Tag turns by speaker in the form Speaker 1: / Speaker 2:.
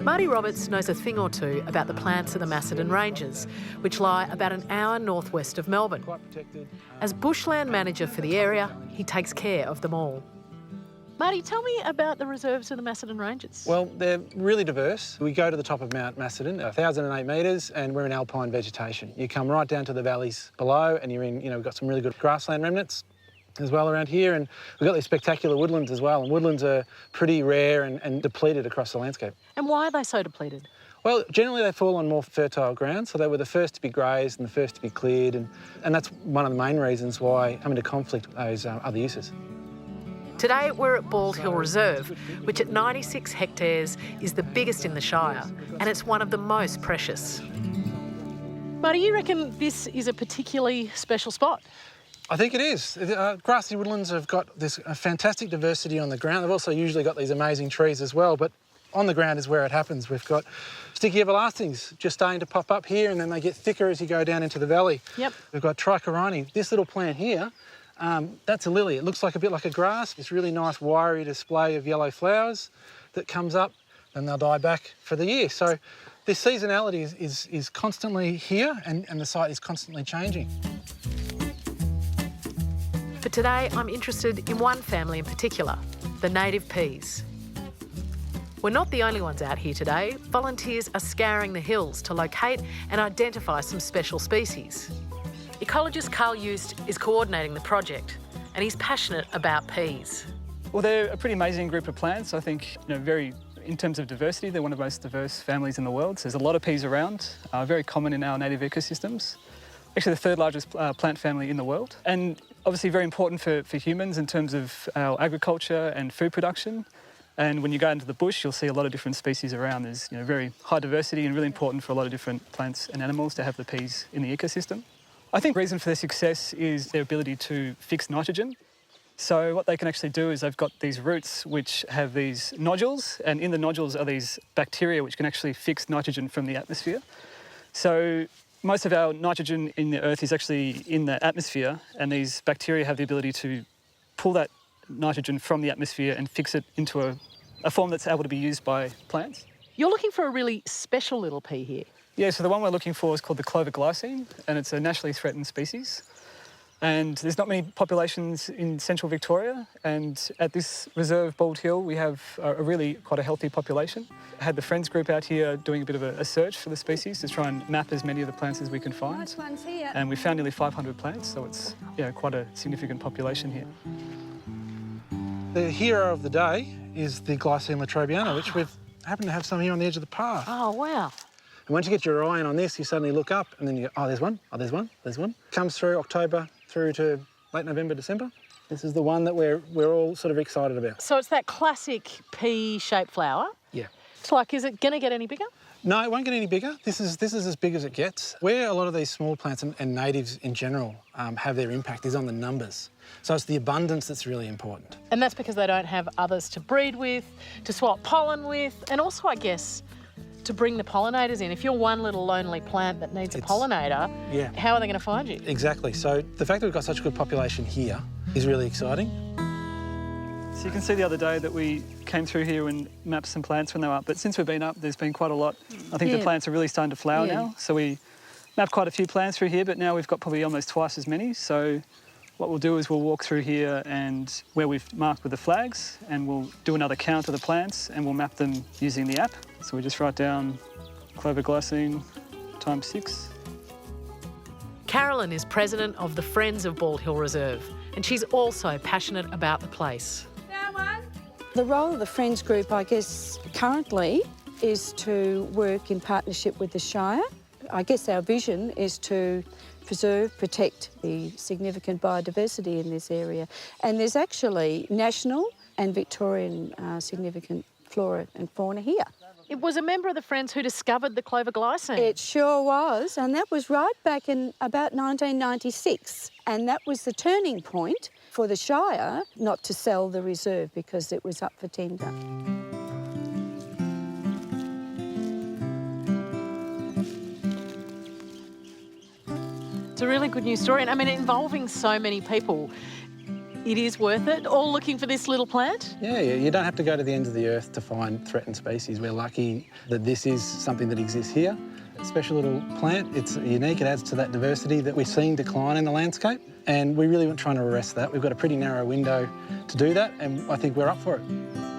Speaker 1: Marty Roberts knows a thing or two about the plants of the Macedon Ranges, which lie about an hour northwest of Melbourne. As Bushland Manager for the area, he takes care of them all. Marty, tell me about the reserves of the Macedon Ranges.
Speaker 2: Well, they're really diverse. We go to the top of Mount Macedon, 1,008 metres, and we're in alpine vegetation. You come right down to the valleys below and you're in, we've got some really good grassland remnants as well around here, and we've got these spectacular woodlands as well, and woodlands are pretty rare and depleted across the landscape.
Speaker 1: And why are they so depleted?
Speaker 2: Well, generally they fall on more fertile ground, so they were the first to be grazed and the first to be cleared, and that's one of the main reasons why come into conflict with those other uses.
Speaker 1: Today we're at Bald Hill Reserve, which at 96 hectares is the biggest in the Shire, and it's one of the most precious. Marty, you reckon this is a particularly special spot?
Speaker 2: I think it is. Grassy woodlands have got this fantastic diversity on the ground. They've also usually got these amazing trees as well, but on the ground is where it happens. We've got sticky everlastings just starting to pop up here, and then they get thicker as you go down into the valley.
Speaker 1: Yep.
Speaker 2: We've got trichorhini. This little plant here, that's a lily. It looks like a bit like a grass. This really nice wiry display of yellow flowers that comes up, and they'll die back for the year. So this seasonality is constantly here, and the site is constantly changing.
Speaker 1: But today I'm interested in one family in particular, the native peas. We're not the only ones out here today. Volunteers are scouring the hills to locate and identify some special species. Ecologist Carl Joost is coordinating the project, and he's passionate about peas.
Speaker 3: Well, they're a pretty amazing group of plants. I think, in terms of diversity, they're one of the most diverse families in the world. So there's a lot of peas around, very common in our native ecosystems. Actually the third largest plant family in the world, and obviously very important for humans in terms of our agriculture and food production. And when you go into the bush, you'll see a lot of different species around. There's very high diversity and really important for a lot of different plants and animals to have the peas in the ecosystem. I think the reason for their success is their ability to fix nitrogen. So what they can actually do is they've got these roots which have these nodules, and in the nodules are these bacteria which can actually fix nitrogen from the atmosphere. So most of our nitrogen in the earth is actually in the atmosphere, and these bacteria have the ability to pull that nitrogen from the atmosphere and fix it into a form that's able to be used by plants.
Speaker 1: You're looking for a really special little pea here.
Speaker 3: Yeah, so the one we're looking for is called the clover Glycine, and it's a nationally threatened species. And there's not many populations in central Victoria, and at this reserve, Bald Hill, we have quite a healthy population. I had the Friends group out here doing a bit of a search for the species to try and map as many of the plants as we can find.
Speaker 4: Nice ones here.
Speaker 3: And we found nearly 500 plants, so it's quite a significant population here.
Speaker 2: The hero of the day is the Glycine latrobeana, which we've happened to have some here on the edge of the path.
Speaker 1: Oh, wow.
Speaker 2: And once you get your eye in on this, you suddenly look up and then you go, oh, there's one, oh, there's one, there's one. Comes through October through to late November, December. This is the one that we're all sort of excited about.
Speaker 1: So it's that classic pea-shaped flower?
Speaker 2: Yeah.
Speaker 1: It's like, is it going to get any bigger?
Speaker 2: No, it won't get any bigger. This is as big as it gets. Where a lot of these small plants and natives in general have their impact is on the numbers. So it's the abundance that's really important.
Speaker 1: And that's because they don't have others to breed with, to swap pollen with, and also, I guess, to bring the pollinators in. If you're one little lonely plant that needs a pollinator, how are they going to find you?
Speaker 2: Exactly. So the fact that we've got such a good population here is really exciting.
Speaker 3: So you can see the other day that we came through here and mapped some plants when they were up, but since we've been up, there's been quite a lot. I think the plants are really starting to flower now. So we mapped quite a few plants through here, but now we've got probably almost twice as many. So what we'll do is we'll walk through here and where we've marked with the flags, and we'll do another count of the plants and we'll map them using the app. So we just write down clover Glycine times 6.
Speaker 1: Carolyn is president of the Friends of Bald Hill Reserve, and she's also passionate about the place.
Speaker 4: The role of the Friends group, I guess, currently is to work in partnership with the Shire. I guess our vision is to preserve, protect the significant biodiversity in this area. And there's actually national and Victorian significant flora and fauna here.
Speaker 1: It was a member of the Friends who discovered the clover Glycine.
Speaker 4: It sure was, and that was right back in about 1996. And that was the turning point for the Shire not to sell the reserve because it was up for tender.
Speaker 1: It's a really good news story, and I mean, involving so many people.
Speaker 5: It is worth it, all looking for this little plant?
Speaker 2: Yeah, you don't have to go to the ends of the earth to find threatened species. We're lucky that this is something that exists here. A special little plant, it's unique, it adds to that diversity that we're seeing decline in the landscape, and we really weren't trying to arrest that. We've got a pretty narrow window to do that, and I think we're up for it.